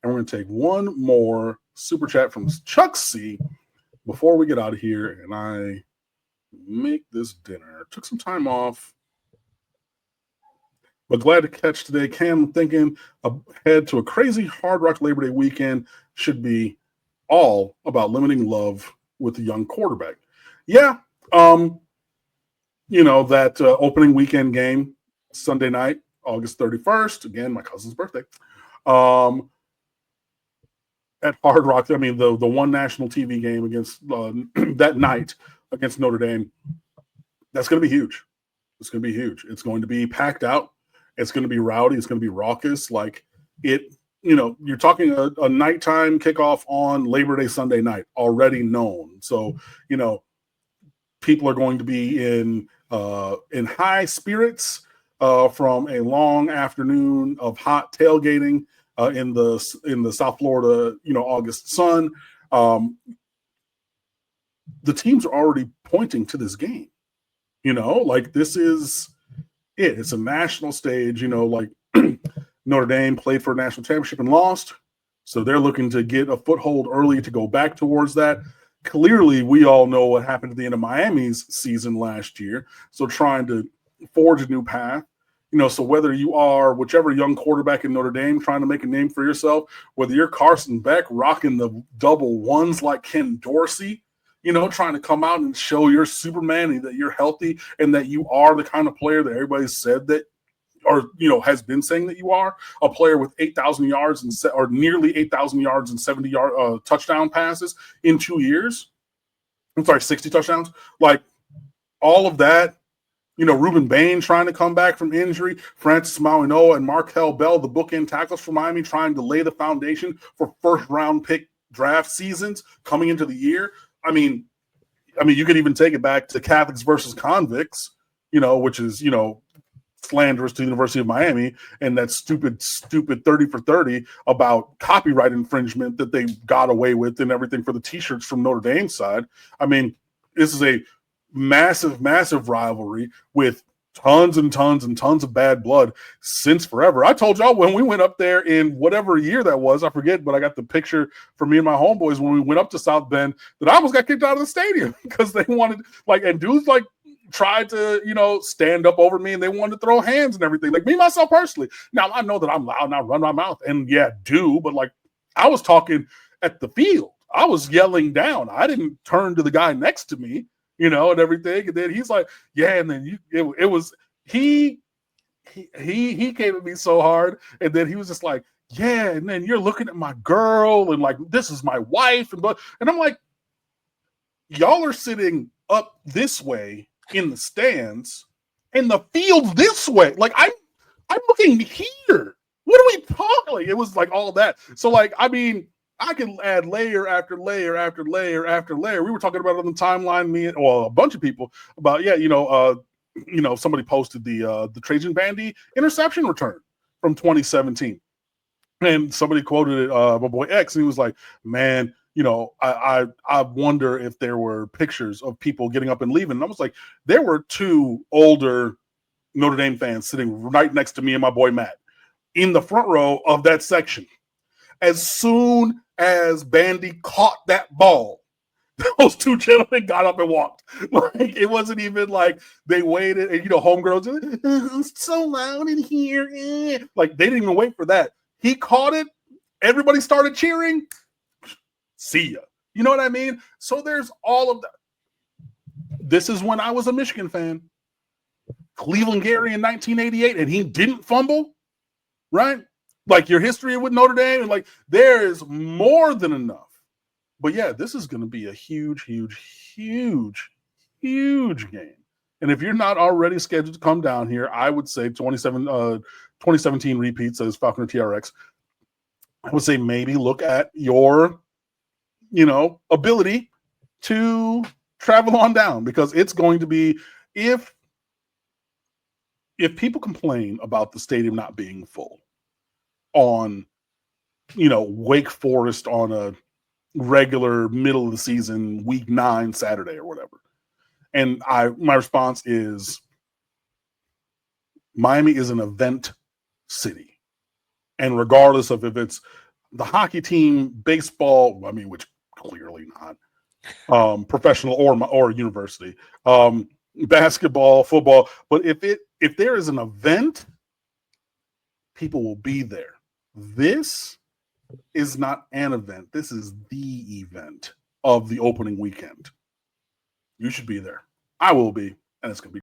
And we're going to take one more super chat from Chuck C before we get out of here and I make this dinner. Took some time off, but glad to catch today. Cam thinking ahead to a crazy Hard Rock Labor Day weekend should be all about limiting love with the young quarterback. Yeah, that opening weekend game, Sunday night, August 31st, again, my cousin's birthday, at Hard Rock. I mean, the one national TV game against that night against Notre Dame, that's going to be huge. It's going to be huge. It's going to be packed out. It's going to be rowdy. It's going to be raucous. You're talking a nighttime kickoff on Labor Day Sunday night, already known. So, people are going to be in high spirits from a long afternoon of hot tailgating in the South Florida, August sun. The teams are already pointing to this game. This is it. It's a national stage. Notre Dame played for a national championship and lost, so they're looking to get a foothold early to go back towards that. Clearly, we all know what happened at the end of Miami's season last year, so trying to forge a new path. So whether you are whichever young quarterback in Notre Dame trying to make a name for yourself, whether you're Carson Beck rocking the double ones like Ken Dorsey, trying to come out and show you're Superman and that you're healthy and that you are the kind of player that everybody said that, or has been saying that you are, a player with 8,000 yards or nearly 8,000 yards and 70 touchdown passes in 2 years. 60 touchdowns. Like all of that. Ruben Bain trying to come back from injury, Francis Mauigoa and Markel Bell, the bookend tackles for Miami, trying to lay the foundation for first-round pick draft seasons coming into the year. I mean, you could even take it back to Catholics versus convicts, which is, slanderous to the University of Miami, and that stupid 30 for 30 about copyright infringement that they got away with and everything for the T-shirts from Notre Dame side. I mean, this is a massive, massive rivalry with tons and tons and tons of bad blood since forever. I told y'all when we went up there in whatever year that was, I forget, but I got the picture for me and my homeboys when we went up to South Bend that I almost got kicked out of the stadium because they wanted, and dudes tried to, stand up over me and they wanted to throw hands and everything. Me, myself, personally. Now, I know that I'm loud and I run my mouth and but I was talking at the field. I was yelling down. I didn't turn to the guy next to me, and everything. And then he's like, yeah. And then he came at me so hard. And then he was just like, yeah. And then you're looking at my girl and this is my wife. And I'm like, y'all are sitting up this way in the stands and the field this way. I'm looking here. What are we talking? It was all that. So I can add layer after layer after layer after layer. We were talking about it on the timeline, a bunch of people about, somebody posted the Trajan Bandy interception return from 2017. And somebody quoted it, my boy X, and he was like, man, I wonder if there were pictures of people getting up and leaving. And I was like, there were two older Notre Dame fans sitting right next to me and my boy Matt in the front row of that section. As soon as Bandy caught that ball, those two gentlemen got up and walked. It wasn't even they waited and, homegirls, it's so loud in here. They didn't even wait for that. He caught it. Everybody started cheering. See ya. You know what I mean? So there's all of that. This is when I was a Michigan fan. Cleveland Gary in 1988, and he didn't fumble, right? Your history with Notre Dame, and there is more than enough. But yeah, this is going to be a huge, huge, huge, huge game. And if you're not already scheduled to come down here, I would say 2017 repeat, says Falconer TRX. I would say maybe look at your, ability to travel on down, because it's going to be, if people complain about the stadium not being full on, Wake Forest on a regular middle of the season, week 9 Saturday or whatever. And my response is, Miami is an event city. And regardless of if it's the hockey team, baseball, I mean, which clearly not, professional or university, basketball, football. But if there is an event, people will be there. This is not an event. This is the event of the opening weekend. You should be there. I will be, and it's going to be